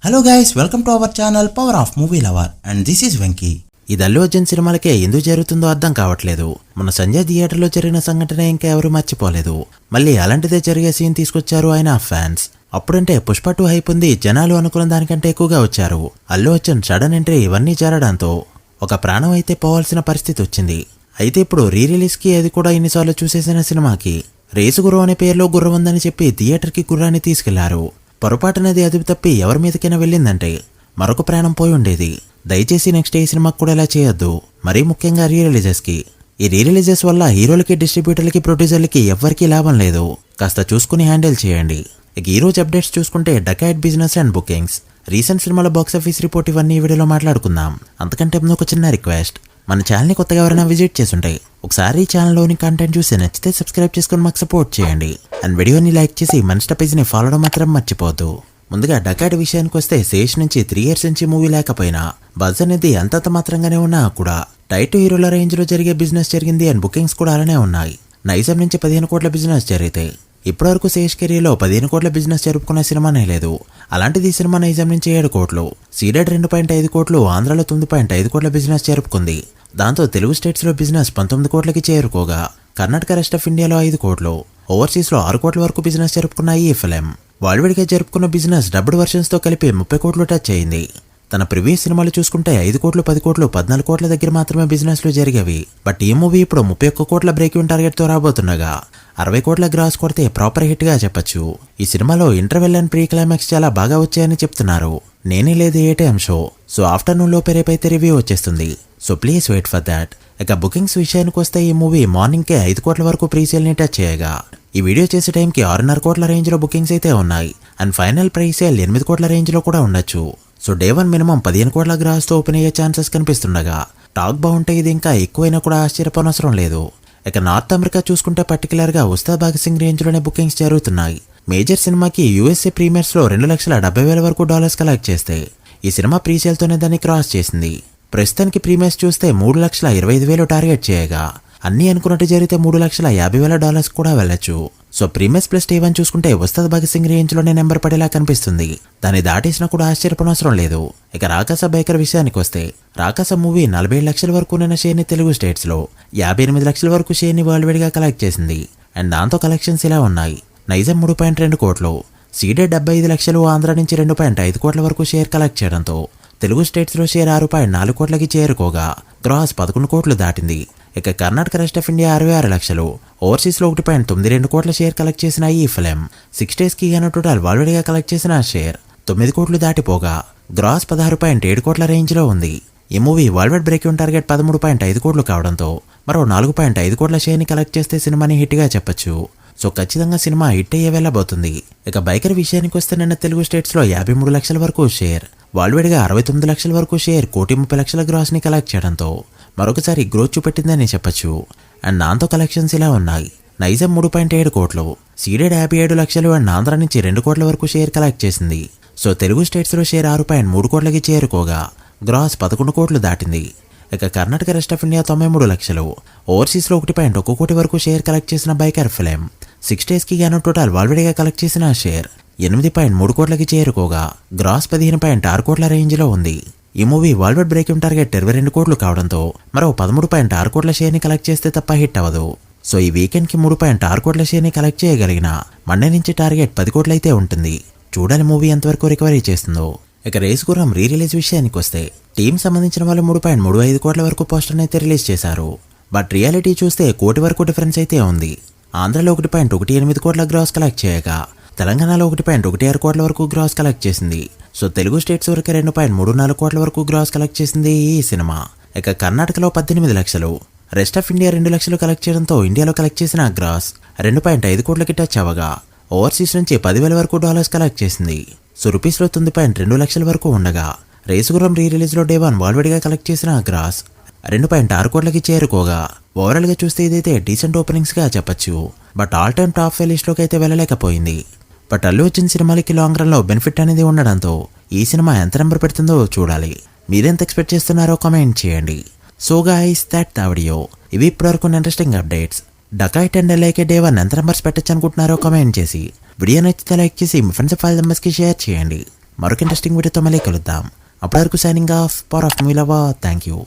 Hello guys, welcome to our channel power of movie lover and this is Venky. ఇది అల్లు అర్జున్ సినిమాలకే ఎందుకు జరుగుతుందో అర్థం కావట్లేదు. మన సంజయ్ థియేటర్లో జరిగిన సంఘటన ఇంకా ఎవరు మర్చిపోలేదు. మళ్ళీ అలాంటిదే జరిగే సీన్ తీసుకొచ్చారు ఆయన ఫ్యాన్స్. అప్పుడంటే పుష్ప 2 హైప్ ఉంది, జనాలు అనుకున్న దానికంటే ఎక్కువగా వచ్చారు. అల్లు అర్జున్ సడన్ ఎంట్రీ ఇవన్నీ చేరడంతో ఒక ప్రాణం అయితే పోవాల్సిన పరిస్థితి వచ్చింది. అయితే ఇప్పుడు రీ రిలీజ్ కి అది కూడా ఇన్నిసార్లు చూసేసిన సినిమాకి రేసు గుర్రం అనే పేరులో గుర్రం ఉందని చెప్పి థియేటర్ కి గుర్రాన్ని తీసుకెళ్లారు. పొరపాటునది అదుపు తప్పి ఎవరి మీదకైనా వెళ్ళిందంటే మరొక ప్రాణం పోయి ఉండేది. దయచేసి నెక్స్ట్ ఈ సినిమాకి కూడా ఇలా చేయొద్దు. మరీ ముఖ్యంగా రీ రిలీజెస్ కి. ఈ రీ రిలీజెస్ వల్ల హీరోలకి, డిస్ట్రిబ్యూటర్లకి, ప్రొడ్యూసర్లకి ఎవ్వరికీ లాభం లేదు. కాస్త చూసుకుని హ్యాండిల్ చేయండి. ఇక ఈ రోజు అప్డేట్స్ చూసుకుంటే dacoit business and bookings, recent సినిమాల బాక్సాఫీస్ రిపోర్ట్ ఇవన్నీ ఈ వీడియోలో మాట్లాడుకుందాం. అంతకంటే ముందు ఒక చిన్న రిక్వెస్ట్, మన ఛానల్ని కొత్తగా ఎవరైనా విజిట్ చేస్తుంటే ఒకసారి ఛానల్లోని కంటెంట్ చూసి నచ్చితే సబ్స్క్రైబ్ చేసుకుని మాకు సపోర్ట్ చేయండి. అండ్ వీడియోని లైక్ చేసి మన ఇన్స్టా పేజ్ని ఫాలో అవడం మాత్రం మర్చిపోవద్దు. ముందుగా డకాయిట్ విషయానికి వస్తే శేష్ నుంచి 3 years నుంచి మూవీ లేకపోయినా బజ్ అనేది అంతంత మాత్రంగానే ఉన్నా కూడా టైట్ హీరోల రేంజ్ లో జరిగే బిజినెస్ జరిగింది. అండ్ బుకింగ్స్ కూడా అలానే ఉన్నాయి. నైజాం నుంచి 15 కోట్ల బిజినెస్ జరిగితే ఇప్పటివరకు శేష్ కెరీర్లో 15 కోట్ల బిజినెస్ జరుపుకున్న సినిమానే లేదు. అలాంటిది ఈ సినిమా నైజాం నుంచి 7 కోట్లు, సీడెడ్ 2.5 కోట్లు, ఆంధ్రాలో 9.5 కోట్ల బిజినెస్ జరుపుకుంది. దాంతో తెలుగు స్టేట్స్ లో బిజినెస్ 19 కోట్లకి చేరుకోగా కర్ణాటక, రెస్ట్ ఆఫ్ ఇండియాలో 5 కోట్లు, ఓవర్సీస్ లో 6 కోట్ల వరకు బిజినెస్ జరుపుకున్నాయి ఈ ఫిలిం. బాలీవుడ్ గా జరుపుకున్న బిజినెస్ డబ్బుడ్ వర్షన్స్ తో కలిపి 30 కోట్లు టచ్ అయింది. తన ప్రీవియస్ సినిమాలు చూసుకుంటే 5 కోట్లు, 10 కోట్లు, 14 కోట్ల దగ్గర మాత్రమే బిజినెస్ లో జరిగేవి. బట్ ఈ మూవీ ఇప్పుడు 31 కోట్ల బ్రేక్ ఈవెన్ టార్గెట్ తో రాబోతుండగా 60 కోట్ల గ్రాస్ కొడితే ప్రాపర్ హిట్ గా చెప్పొచ్చు. ఈ సినిమాలో ఇంటర్వెల్ అండ్ ప్రీ క్లైమాక్స్ చాలా బాగా వచ్చాయని చెప్తున్నారు. నేనే లేదు ఏ టైం షో, సో ఆఫ్టర్నూన్ లో రేపైతే రివ్యూ వచ్చేస్తుంది. So please wait for that. ఇక బుకింగ్స్ విషయానికి వస్తే ఈ మూవీ మార్నింగ్ కే 5 కోట్ల వరకు ప్రీసేల్ ని టచ్ చేయగా ఈ వీడియో చేసే టైంకి 6.5 కోట్ల రేంజ్ లో బుకింగ్స్ అయితే ఉన్నాయి. అండ్ ఫైనల్ ప్రీసేల్ 8 కోట్ల రేంజ్ లో కూడా ఉండొచ్చు. సో డే 1 మినిమం 15 కోట్ల గ్రాస్ తో ఓపెన్ అయ్యే ఛాన్సెస్ కనిపిస్తుండగా టాక్ బాగుంటే ఇది ఇంకా ఎక్కువైనా కూడా ఆశ్చర్యపోనవసరం లేదు. ఇక నార్త్ అమెరికా చూసుకుంటే పర్టికులర్ గా ఉస్తాద్ భగత్ సింగ్ రేంజ్ లోనే బుకింగ్స్ జరుగుతున్నాయి. మేజర్ సినిమాకి యూఎస్ఏ ప్రీమియర్స్ లో 2,70,000 వరకు డాలర్స్ కలెక్ట్ చేస్తే ఈ సినిమా ప్రీసేల్ తోనే దాన్ని క్రాస్ చేసింది. ప్రస్తుతానికి ప్రీమియర్స్ చూస్తే 3,25,000 టార్గెట్ చేయగా అన్ని అనుకున్నట్టు జరిగితే 3,50,000 కూడా వెళ్ళొచ్చు. సో ప్రీమియర్స్ ప్లస్ డే 1 చూసుకుంటే ఉస్తాద్ భగత్ సింగ్ రేంజ్ లోనే నెంబర్ పడేలా కనిపిస్తుంది. దాన్ని దాటేసినా కూడా ఆశ్చర్యపోనవసరం లేదు. ఇక రాకాస బైకర్ విషయానికి వస్తే రాకాస మూవీ 47 లక్షల వరకు ఉన్న షేర్ ని తెలుగు స్టేట్స్ లో, 58 లక్షల వరకు షేర్ ని వరల్డ్ వైడ్ గా కలెక్ట్ చేసింది. అండ్ దాంతో కలెక్షన్స్ ఇలా ఉన్నాయి. నైజాం 3.2 కోట్లు, సీడెడ్ 75 లక్షలు, ఆంధ్ర నుంచి 2.5 కోట్ల వరకు షేర్ కలెక్ట్ చేయడంతో తెలుగు స్టేట్స్ లో షేర్ 6.4 కోట్లకి చేరుకోగా గ్రాస్ 11 కోట్లు దాటింది. ఇక కర్ణాటక, రెస్ట్ ఆఫ్ ఇండియా 66 లక్షలు, ఓవర్సీస్ లో 1.92 కోట్ల షేర్ కలెక్ట్ చేసిన ఈ ఫిలిం 6 days కి గాను టోటల్ వరల్డ్ గా కలెక్ట్ చేసిన షేర్ 9 కోట్లు దాటిపోగా గ్రాస్ 16.7 కోట్ల రేంజ్ లో ఉంది. ఈ movie world wide break even target 13.5 కోట్లు కావడంతో మరో 4.5 కోట్ల షేర్ ని కలెక్ట్ చేస్తే సినిమాని హిట్ గా చెప్పొచ్చు. సో ఖచ్చితంగా సినిమా హిట్ అయ్యే వెళ్ళబోతుంది. ఇక బైకర్ విషయానికి వస్తే నిన్న తెలుగు స్టేట్స్ లో 53 లక్షల వరకు షేర్, వరల్డ్ వైడ్ గా 69 లక్షల వరకు షేర్, 1,30,00,000 గ్రాస్ ని కలెక్ట్ చేయడంతో మరొకసారి గ్రోత్ చూపెట్టిందని చెప్పొచ్చు. అండ్ దాంతో కలెక్షన్స్ ఇలా ఉన్నాయి. నైజాం 3.7 కోట్లు, సీడెడ్ 57 లక్షలు, అండ్ ఆంధ్ర నుంచి 2 కోట్ల వరకు షేర్ కలెక్ట్ చేసింది. సో తెలుగు స్టేట్స్ లో షేర్ 6.3 కోట్లకి చేరుకోగా గ్రాస్ 11 కోట్లు దాటింది. ఇక కర్ణాటక, రెస్ట్ ఆఫ్ ఇండియా 93 లక్షలు, ఓవర్సీస్ లో 1.1 కోటి వరకు షేర్ కలెక్ట్ చేసిన బైకర్ ఫిలిం 6 days కి గాను టోటల్ వరల్డ్ గా కలెక్ట్ చేసిన షేర్ 8.3 కోట్లకి చేరుకోగా గ్రాస్ 15.6 కోట్ల రేంజ్ లో ఉంది. ఈ movie world wide break even target 22 కోట్లు కావడంతో మరో 13.6 కోట్ల షేర్ ని కలెక్ట్ చేస్తే తప్ప హిట్ అవ్వదు. సో ఈ వీకెండ్ కి 3.6 కోట్ల షేర్ ని కలెక్ట్ చేయగలిగిన మండే నుంచి టార్గెట్ 10 కోట్లు అయితే ఉంటుంది. చూడాలి మూవీ ఎంతవరకు రికవరీ చేస్తుందో. ఇక రేస్ గుర్రం రీ రిలీజ్ విషయానికి వస్తే టీం సంబంధించిన వాళ్ళు 3.35 కోట్ల వరకు పోస్టర్ అయితే రిలీజ్ చేశారు. బట్ రియాలిటీ చూస్తే 1 కోటి వరకు డిఫరెన్స్ అయితే ఉంది. ఆంధ్రలో 1.18 కోట్ల గ్రాస్ కలెక్ట్ చేయగా తెలంగాణలో 1.16 కోట్ల వరకు గ్రాస్ కలెక్ట్ చేసింది. సో తెలుగు స్టేట్స్ వరకు 2.34 కోట్ల వరకు గ్రాస్ కలెక్ట్ చేసింది ఈ సినిమా. ఇక కర్ణాటకలో 18 లక్షలు, రెస్ట్ ఆఫ్ ఇండియా 2 లక్షలు కలెక్ట్ చేయడంతో ఇండియాలో కలెక్ట్ చేసిన గ్రాస్ 2.5 కోట్లకి టచ్ అవ్వగా ఓవర్సీస్ నుంచి 10,000 వరకు డాలర్స్ కలెక్ట్ చేసింది. సో రూపీస్ లో 9.2 లక్షల వరకు ఉండగా రేసుగురం రీ రిలీజ్ లో డే 1 వరల్డ్ వైడ్ గా కలెక్ట్ చేసిన గ్రాస్ 2.6 కోట్లకి చేరుకోగా ఓవరాల్ గా చూస్తే ఇదైతే డీసెంట్ ఓపెనింగ్స్ గా చెప్పొచ్చు. But all time top 5 list లోకి అయితే వెళ్ళలేకపోయింది. బట్ అల్లు అర్జున్ సినిమాలకి లాంగ్ రన్ లో బెనిఫిట్ అనేది ఉండడంతో ఈ సినిమా ఎంత నెంబర్ పెడుతుందో చూడాలి. మీరెంత ఎక్స్పెక్ట్ చేస్తున్నారో కామెంట్ చేయండి. So guys that the video. ఇవి ఇప్పటివరకు interesting updates. Dacoit and LIK day 1 ఎంత నెంబర్స్ పెట్టచ్చు అనుకుంటున్నారో కామెంట్ చేసి వీడియో నచ్చితే లైక్ చేసి మీ ఫ్రెండ్స్ 5 మెంబర్స్ కి షేర్ చేయండి. మరొక ఇంట్రెస్టింగ్ వీడియోతో మళ్ళీ కలుద్దాం. అప్పటి వరకు signing off. Power of movie lover. Thank you.